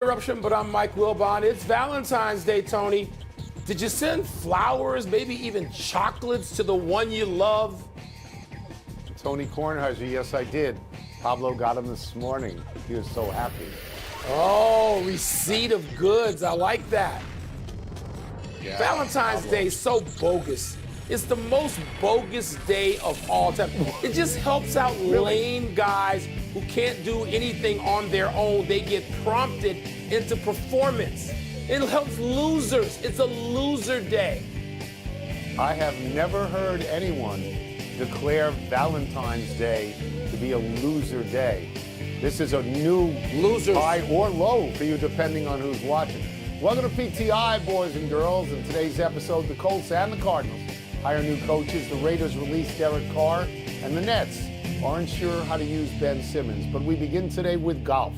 Interruption, but I'm Mike Wilbon. It's Valentine's Day, Tony. Did you send flowers, maybe even chocolates to the one you love? Tony Kornheiser, yes, I did. Pablo got him this morning. He was so happy. Oh, receipt of goods. I like that. Yeah, Valentine's Pablo. Day is so bogus. It's the most bogus day of all time. It just helps out lame guys who can't do anything on their own. They get prompted into performance. It helps losers. It's a loser day. I have never heard anyone declare Valentine's Day to be a loser day. This is a new Losers. high or low for you, depending on who's watching. Welcome to PTI, boys and girls. In today's episode, the Colts and the Cardinals hire new coaches. The Raiders release Derek Carr, and the Nets aren't sure how to use Ben Simmons. But we begin today with golf.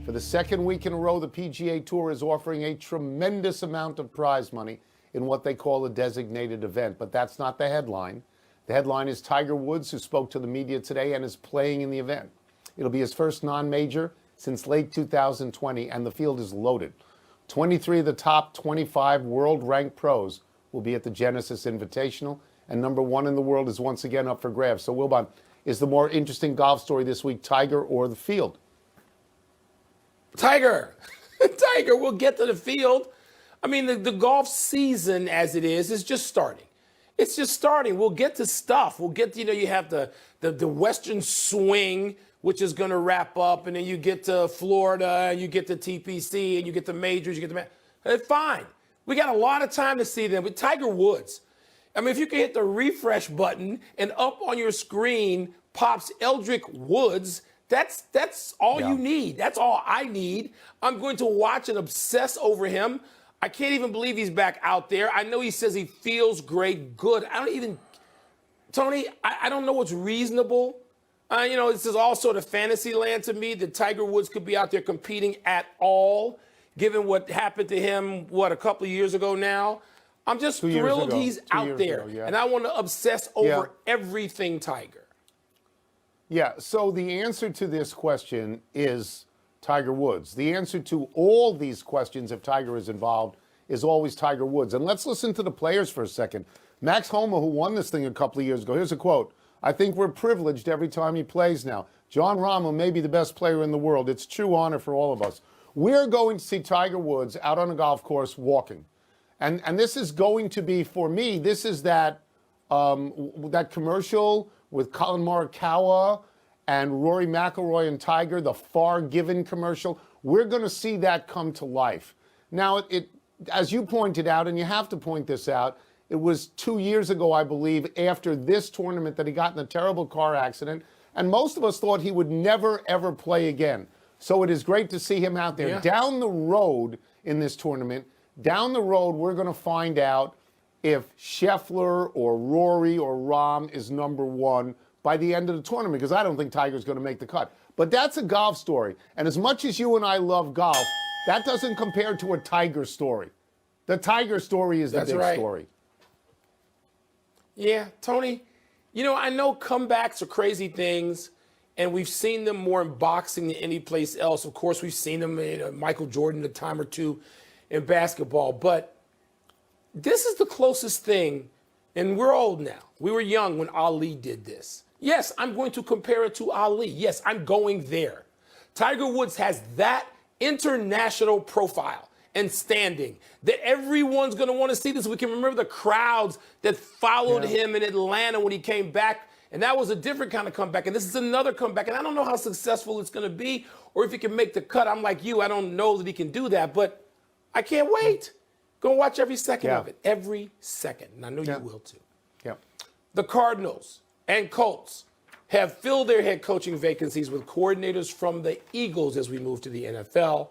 For the second week in a row, the PGA Tour is offering a tremendous amount of prize money in what they call a designated event. But that's not the headline. The headline is Tiger Woods, who spoke to the media today and is playing in the event. It'll be his first non-major since late 2020, and the field is loaded. 23 of the top 25 world-ranked pros will be at the Genesis Invitational, and number one in the world is once again up for grabs. So, Wilbon, is the more interesting golf story this week Tiger or the field? Tiger. Tiger will get to the field. I mean, the golf season as it is just starting. It's just starting. We'll get to stuff. We'll get to, you have the Western Swing, which is going to wrap up, and then you get to Florida, and you get to TPC, and you get the majors, you get the fine. We got a lot of time to see them. But Tiger Woods, I mean, if you can hit the refresh button and up on your screen pops Eldrick Woods, that's all you need. That's all I need. I'm going to watch and obsess over him. I can't even believe he's back out there. I know he says he feels great, good. Tony, I don't know what's reasonable. This is all sort of fantasy land to me that Tiger Woods could be out there competing at all, given what happened to him, a couple of years ago now. I'm just thrilled he's out there. And I want to obsess over everything Tiger. Yeah, so the answer to this question is Tiger Woods. The answer to all these questions, if Tiger is involved, is always Tiger Woods. And let's listen to the players for a second. Max Homa, who won this thing a couple of years ago, here's a quote. "I think we're privileged every time he plays now. John Rahm may be the best player in the world. It's true honor for all of us." We're going to see Tiger Woods out on a golf course walking. And this is going to be, for me, this is that commercial with Colin Morikawa and Rory McIlroy and Tiger, the Far Given commercial. We're going to see that come to life. Now, as you pointed out, and you have to point this out, it was 2 years ago, I believe, after this tournament that he got in a terrible car accident, and most of us thought he would never, ever play again. So it is great to see him out there. Yeah. Down the road in this tournament, down the road, we're going to find out if Scheffler or Rory or Rahm is number one by the end of the tournament, because I don't think Tiger's going to make the cut. But that's a golf story. And as much as you and I love golf, that doesn't compare to a Tiger story. The Tiger story is the big story. Yeah, Tony, I know comebacks are crazy things, and we've seen them more in boxing than any place else. Of course, we've seen them in Michael Jordan a time or two in basketball. But this is the closest thing, and we're old now. We were young when Ali did this. Yes, I'm going to compare it to Ali. Yes, I'm going there. Tiger Woods has that international profile and standing that everyone's going to want to see this. We can remember the crowds that followed him in Atlanta when he came back, and that was a different kind of comeback, and this is another comeback, and I don't know how successful it's going to be or if he can make the cut. I'm like you. I don't know that he can do that, but I can't wait. Go watch every second of it, every second, and I know you will too. Yeah. The Cardinals and Colts have filled their head coaching vacancies with coordinators from the Eagles as we move to the NFL.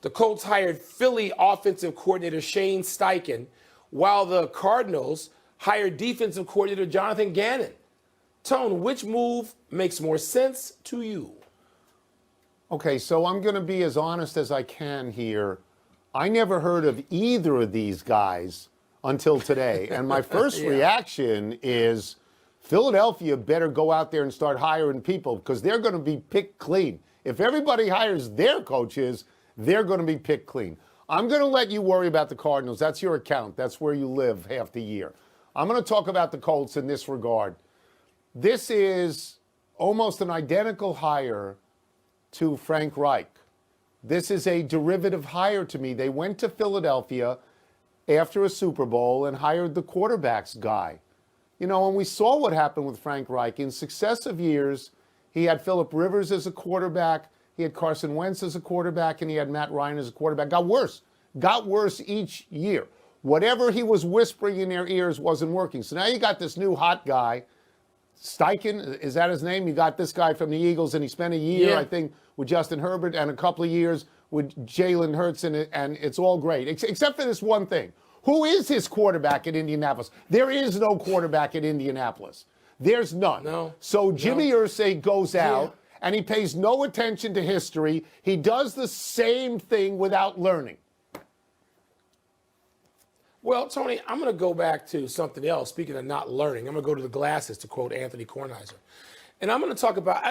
The Colts hired Philly offensive coordinator Shane Steichen, while the Cardinals hired defensive coordinator Jonathan Gannon. Tone, which move makes more sense to you? Okay, so I'm going to be as honest as I can here. I never heard of either of these guys until today. And my first reaction is Philadelphia better go out there and start hiring people because they're going to be picked clean. If everybody hires their coaches They're going to be picked clean. I'm going to let you worry about the Cardinals. That's your account. That's where you live half the year. I'm going to talk about the Colts in this regard. This is almost an identical hire to Frank Reich. This is a derivative hire to me. They went to Philadelphia after a Super Bowl and hired the quarterbacks guy. You know, and we saw what happened with Frank Reich. In successive years, he had Phillip Rivers as a quarterback, he had Carson Wentz as a quarterback, and he had Matt Ryan as a quarterback. Got worse each year. Whatever he was whispering in their ears wasn't working. So now you got this new hot guy, Steichen, is that his name? You got this guy from the Eagles, and he spent a year, I think, with Justin Herbert and a couple of years with Jalen Hurts, and it's all great, except for this one thing. Who is his quarterback at Indianapolis? There is no quarterback at Indianapolis. There's none. No. So Jimmy Irsay goes out, and he pays no attention to history. He does the same thing without learning. Well, Tony, I'm going to go back to something else. Speaking of not learning, I'm going to go to the glasses, to quote Anthony Kornheiser. And I'm going to talk about,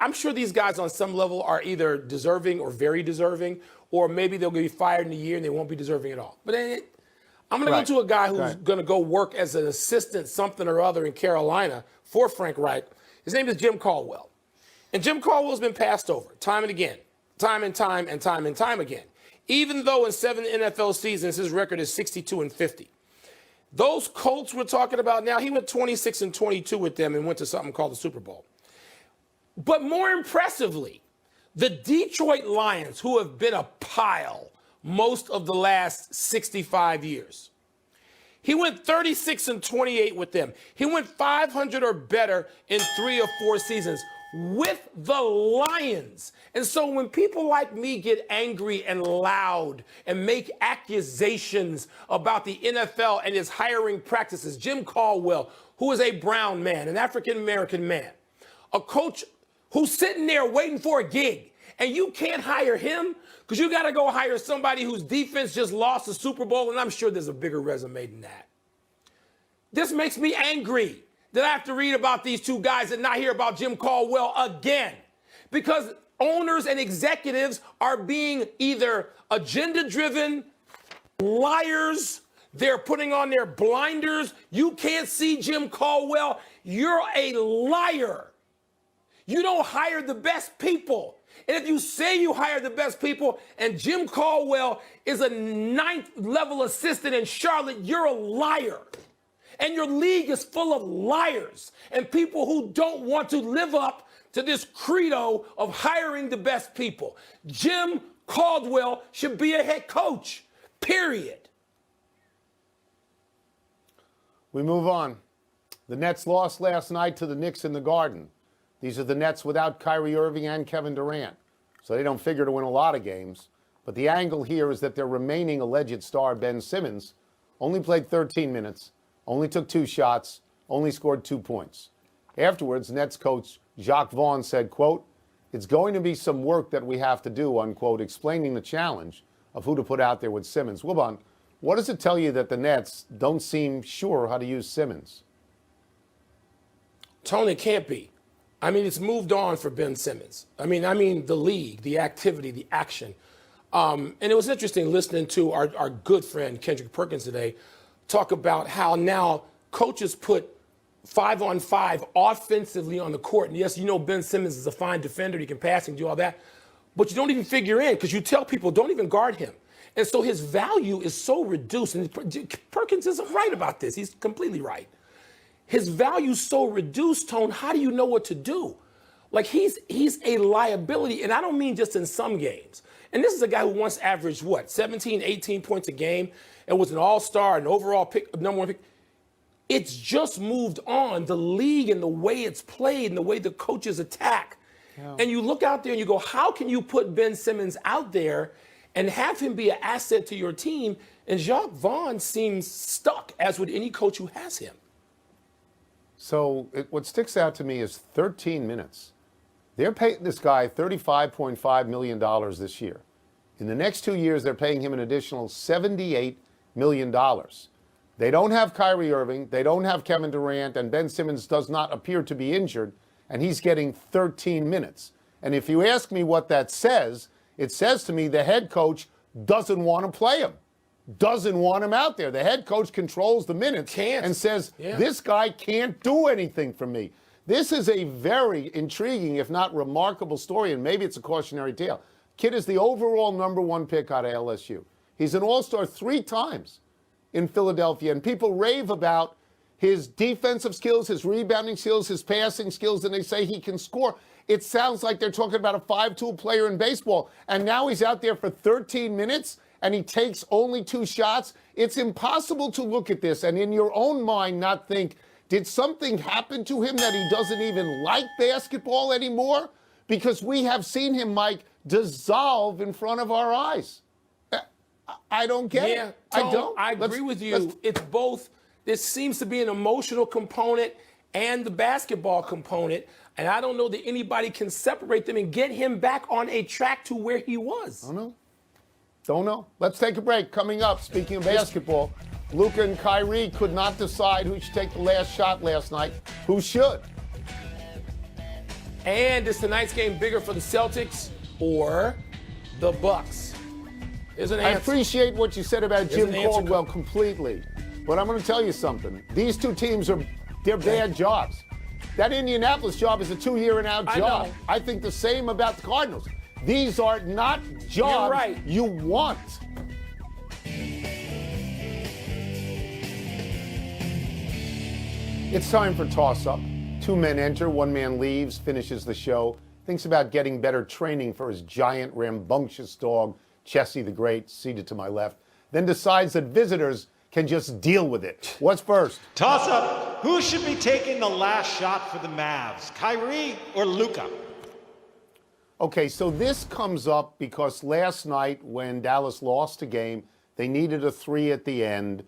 I'm sure these guys on some level are either deserving or very deserving, or maybe they'll be fired in a year and they won't be deserving at all. But I'm going to go to a guy who's going to go work as an assistant something or other in Carolina for Frank Reich. His name is Jim Caldwell. And Jim Caldwell's been passed over time and again, time and time again. Even though in 7 NFL seasons his record is 62-50. Those Colts we're talking about now, he went 26-22 with them and went to something called the Super Bowl. But more impressively, the Detroit Lions, who have been a pile most of the last 65 years, he went 36-28 with them. He went 500 or better in 3 or 4 seasons with the Lions. And so when people like me get angry and loud and make accusations about the NFL and its hiring practices, Jim Caldwell, who is a brown man, an African-American man, a coach who's sitting there waiting for a gig, and you can't hire him because you got to go hire somebody whose defense just lost the Super Bowl, and I'm sure there's a bigger resume than that. This makes me angry that I have to read about these two guys and not hear about Jim Caldwell again, because owners and executives are being either agenda-driven, liars, they're putting on their blinders. You can't see Jim Caldwell. You're a liar. You don't hire the best people. And if you say you hire the best people and Jim Caldwell is a 9th-level assistant in Charlotte, you're a liar. And your league is full of liars and people who don't want to live up to this credo of hiring the best people. Jim Caldwell should be a head coach, period. We move on. The Nets lost last night to the Knicks in the Garden. These are the Nets without Kyrie Irving and Kevin Durant, so they don't figure to win a lot of games. But the angle here is that their remaining alleged star, Ben Simmons, only played 13 minutes, only took 2 shots, only scored 2 points. Afterwards, Nets coach Jacques Vaughn said, quote, "It's going to be some work that we have to do," unquote, explaining the challenge of who to put out there with Simmons. Wilbon, what does it tell you that the Nets don't seem sure how to use Simmons? Tony, it can't be. I mean, it's moved on for Ben Simmons. I mean the league, the activity, the action. And it was interesting listening to our good friend Kendrick Perkins today talk about how now coaches put 5-on-5 offensively on the court. And yes, you know Ben Simmons is a fine defender. He can pass and do all that. But you don't even figure in because you tell people don't even guard him. And so his value is so reduced. And Perkins isn't right about this. He's completely right. His value's so reduced, Tone, how do you know what to do? Like, he's a liability, and I don't mean just in some games. And this is a guy who once averaged, 17, 18 points a game, and was an all-star, an overall pick, number 1 pick. It's just moved on, the league and the way it's played and the way the coaches attack. Yeah. And you look out there and you go, how can you put Ben Simmons out there and have him be an asset to your team? And Jacques Vaughn seems stuck, as would any coach who has him. So what sticks out to me is 13 minutes. They're paying this guy $35.5 million this year. In the next 2 years, they're paying him an additional $78 million. They don't have Kyrie Irving. They don't have Kevin Durant. And Ben Simmons does not appear to be injured. And he's getting 13 minutes. And if you ask me what that says, It says to me the head coach doesn't want to play him, doesn't want him out there. The head coach controls the minutes and says, this guy can't do anything for me. This is a very intriguing, if not remarkable story, and maybe it's a cautionary tale. Kid is the overall #1 pick out of LSU. He's an all-star 3 times in Philadelphia, and people rave about his defensive skills, his rebounding skills, his passing skills, and they say he can score. It sounds like they're talking about a 5-tool player in baseball, and now he's out there for 13 minutes, and he takes only 2 shots. It's impossible to look at this and in your own mind not think, did something happen to him that he doesn't even like basketball anymore? Because we have seen him, Mike, dissolve in front of our eyes. I don't get it. Tone, I don't. I agree with you. It's both. There seems to be an emotional component and the basketball component, and I don't know that anybody can separate them and get him back on a track to where he was. Don't know. Let's take a break. Coming up, speaking of basketball, Luka and Kyrie could not decide who should take the last shot last night. Who should? And is tonight's game bigger for the Celtics or the Bucks? There's an answer. I appreciate what you said about Jim Caldwell completely, but I'm going to tell you something. These 2 teams they're bad jobs. That Indianapolis job is a 2-year-and-out job. I think the same about the Cardinals. These are not jobs you want. It's time for toss-up. 2 men enter, 1 man leaves, finishes the show, thinks about getting better training for his giant, rambunctious dog, Chessie the Great, seated to my left, then decides that visitors can just deal with it. What's first? Toss-up. Who should be taking the last shot for the Mavs, Kyrie or Luka? Okay, so this comes up because last night when Dallas lost a game, they needed a 3 at the end,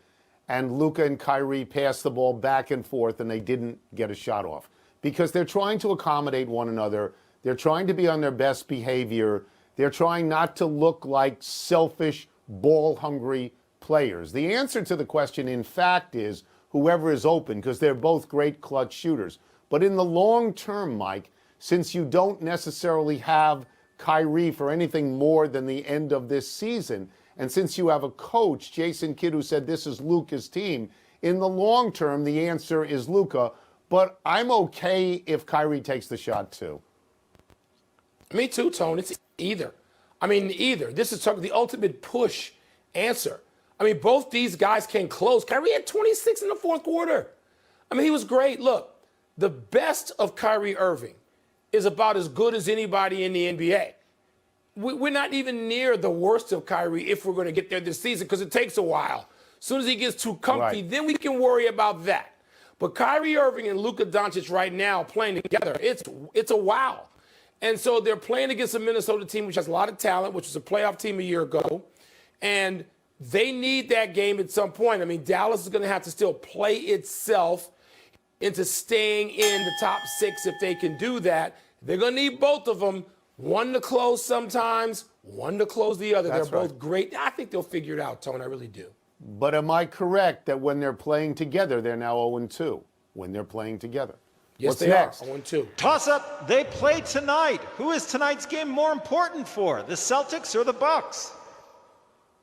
and Luka and Kyrie passed the ball back and forth, and they didn't get a shot off. Because they're trying to accommodate one another. They're trying to be on their best behavior. They're trying not to look like selfish, ball-hungry players. The answer to the question, in fact, is whoever is open, because they're both great clutch shooters. But in the long term, Mike, since you don't necessarily have Kyrie for anything more than the end of this season, and since you have a coach, Jason Kidd, who said this is Luka's team, in the long term, the answer is Luka. But I'm okay if Kyrie takes the shot, too. Me too, Tone. It's either. Either. This is the ultimate push answer. Both these guys came close. Kyrie had 26 in the 4th quarter. He was great. Look, the best of Kyrie Irving is about as good as anybody in the NBA. We're not even near the worst of Kyrie if we're going to get there this season because it takes a while. As soon as he gets too comfy, then we can worry about that. But Kyrie Irving and Luka Doncic right now playing together, it's a wow. And so they're playing against a Minnesota team which has a lot of talent, which was a playoff team a year ago. And they need that game at some point. Dallas is going to have to still play itself into staying in the top 6 if they can do that. They're going to need both of them, one to close sometimes, one to close the other. They're both great. I think they'll figure it out, Tone. I really do. But am I correct that when they're playing together, they're now 0-2? When they're playing together. Yes, What's they next? are. 0-2. Toss-up. They play tonight. Who is tonight's game more important for, the Celtics or the Bucks?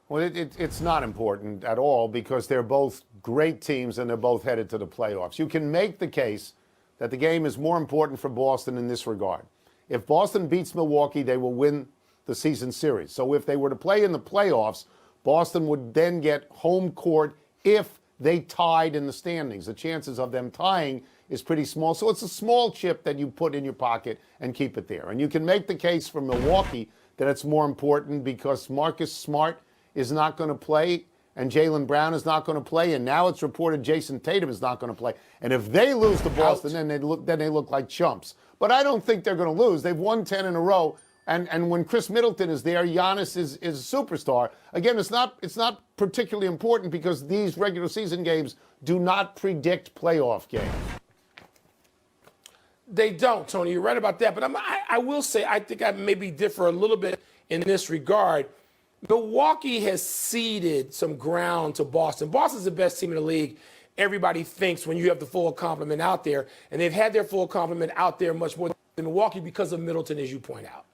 Well, it's not important at all because they're both great teams and they're both headed to the playoffs. You can make the case that the game is more important for Boston in this regard. If Boston beats Milwaukee, they will win the season series. So if they were to play in the playoffs, Boston would then get home court if they tied in the standings. The chances of them tying is pretty small. So it's a small chip that you put in your pocket and keep it there. And you can make the case for Milwaukee that it's more important because Marcus Smart is not going to play and Jaylen Brown is not going to play. And now it's reported Jason Tatum is not going to play. And if they lose to Boston, then they look like chumps. But I don't think they're going to lose. They've won 10 in a row. And when Chris Middleton is there, Giannis is a superstar. Again, it's not particularly important because these regular season games do not predict playoff games. They don't, Tony. You're right about that. But I will say I think I maybe differ a little bit in this regard. Milwaukee has ceded some ground to Boston. Boston's the best team in the league. Everybody thinks when you have the full complement out there. And they've had their full complement out there much more than Milwaukee because of Middleton, as you point out.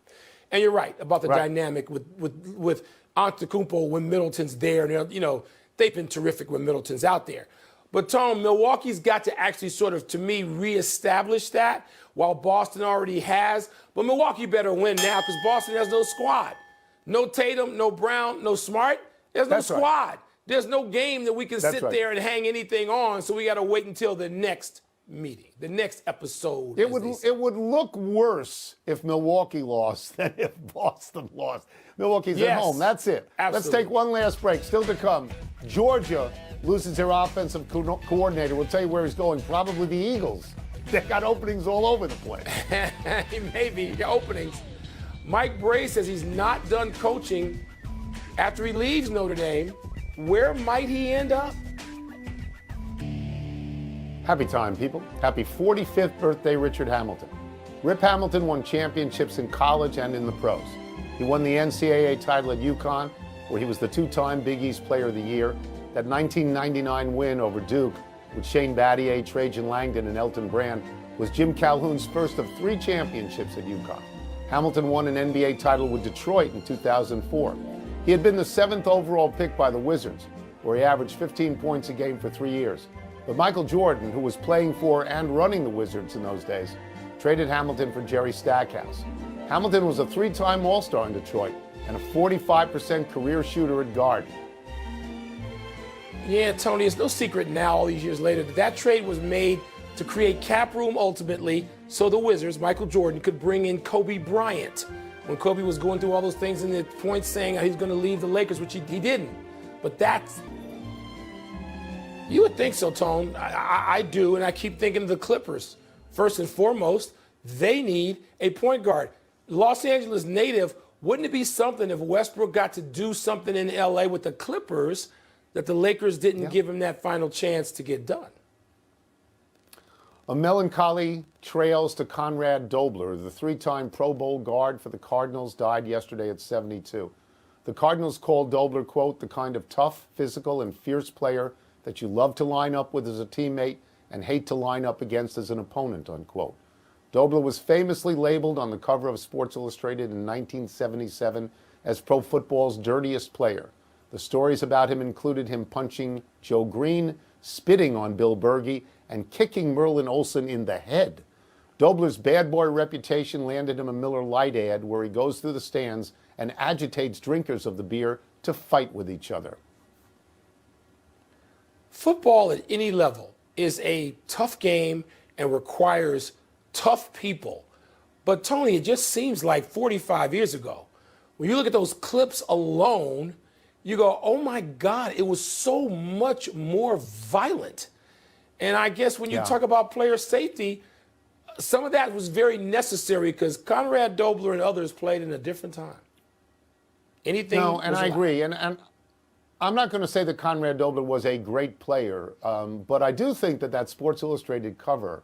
And you're right about the Right. dynamic with Antetokounmpo when Middleton's there. And, you know, they've been terrific when Middleton's out there. But, Tom, Milwaukee's got to actually sort of, to me, reestablish that while Boston already has. But Milwaukee better win now because Boston has no squad. No Tatum, no Brown, no Smart. There's no That's right. squad. There's no game that we can That's sit right. there and hang anything on. So we got to wait until the next meeting, the next episode. It as would they say. it would look worse if Milwaukee lost than if Boston lost. Milwaukee's at Yes. home. That's it. Let's Absolutely. take one last break. Still to come. Georgia loses their offensive coordinator. We'll tell you where he's going. Probably the Eagles. They got openings all over the place. Maybe the openings. Mike Bray says he's not done coaching after he leaves Notre Dame. Where might he end up? Happy time, people. Happy 45th birthday, Richard Hamilton. Rip Hamilton won championships in college and in the pros. He won the NCAA title at UConn, where he was the two-time Big East Player of the Year. That 1999 win over Duke with Shane Battier, Trajan Langdon, and Elton Brand was Jim Calhoun's first of 3 championships at UConn. Hamilton won an NBA title with Detroit in 2004. He had been the 7th overall pick by the Wizards, where he averaged 15 points a game for 3 years. But Michael Jordan, who was playing for and running the Wizards in those days, traded Hamilton for Jerry Stackhouse. Hamilton was a 3-time All-Star in Detroit and a 45% career shooter at guard. Yeah, Tony, it's no secret now, all these years later, that trade was made to create cap room ultimately so the Wizards, Michael Jordan, could bring in Kobe Bryant when Kobe was going through all those things and the points saying he's going to leave the Lakers, which he didn't. But that's, you would think so, Tone. I do, and I keep thinking of the Clippers. First and foremost, they need a point guard. Los Angeles native, wouldn't it be something if Westbrook got to do something in LA with the Clippers that the Lakers didn't give him that final chance to get done? A melancholy trails to Conrad Dobler, the 3-time Pro Bowl guard for the Cardinals, died yesterday at 72. The Cardinals called Dobler, quote, the kind of tough, physical, and fierce player that you love to line up with as a teammate and hate to line up against as an opponent, unquote. Dobler was famously labeled on the cover of Sports Illustrated in 1977 as pro football's dirtiest player. The stories about him included him punching Joe Green, spitting on Bill Bergey, and kicking Merlin Olsen in the head. Dobler's bad boy reputation landed him a Miller Lite ad where he goes through the stands and agitates drinkers of the beer to fight with each other. Football at any level is a tough game and requires tough people. But, Tony, it just seems like 45 years ago, when you look at those clips alone, you go, oh, my God, it was so much more violent. And I guess when you talk about player safety, some of that was very necessary because Conrad Dobler and others played in a different time. Anything No, and was I allowed. agree. And I'm not going to say that Conrad Dobler was a great player, but I do think that Sports Illustrated cover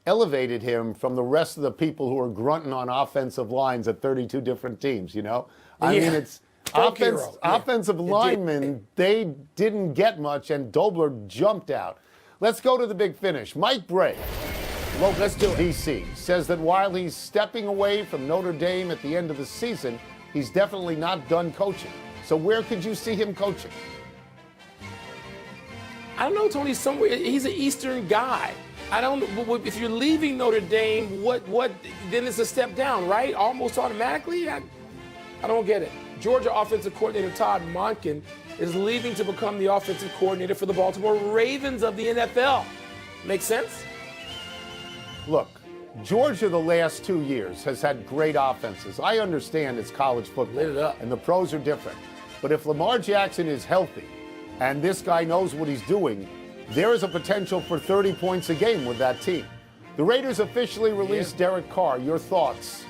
elevated him from the rest of the people who are grunting on offensive lines at 32 different teams, you know? I mean, it's Folk hero. Yeah. offensive linemen, they didn't get much, and Dobler jumped out. Let's go to the big finish. Mike Bray, local D.C., says that while he's stepping away from Notre Dame at the end of the season, he's definitely not done coaching. So where could you see him coaching? I don't know, Tony. Somewhere he's an Eastern guy. I don't. If you're leaving Notre Dame, what? Then it's a step down, right? Almost automatically. I don't get it. Georgia offensive coordinator Todd Monken is leaving to become the offensive coordinator for the Baltimore Ravens of the NFL. Make sense? Look, Georgia the last 2 years has had great offenses. I understand it's college football, Lit it up. and the pros are different. But if Lamar Jackson is healthy and this guy knows what he's doing, there is a potential for 30 points a game with that team. The Raiders officially released Derek Carr. Your thoughts?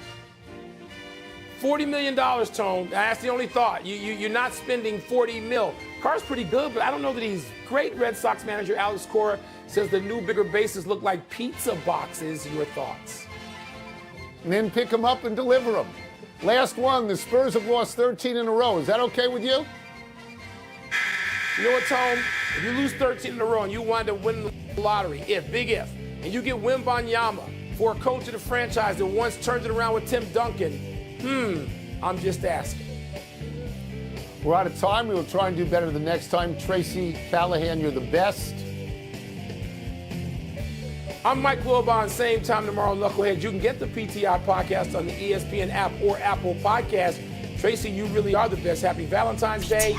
$40 million, Tone. That's the only thought. You're not spending $40 million. Carr's pretty good, but I don't know that he's great. Red Sox manager Alex Cora says the new, bigger bases look like pizza boxes. Your thoughts? And then pick them up and deliver them. Last one, the Spurs have lost 13 in a row. Is that okay with you? You know what, Tone? If you lose 13 in a row and you wind up winning the lottery, big if, and you get Wilbon for a coach of the franchise that once turned it around with Tim Duncan, I'm just asking. We're out of time. We will try and do better the next time. Tracy Callahan, you're the best. I'm Mike Wilbon, same time tomorrow, Knuckleheads. You can get the PTI podcast on the ESPN app or Apple Podcast. Tracy, you really are the best. Happy Valentine's Day.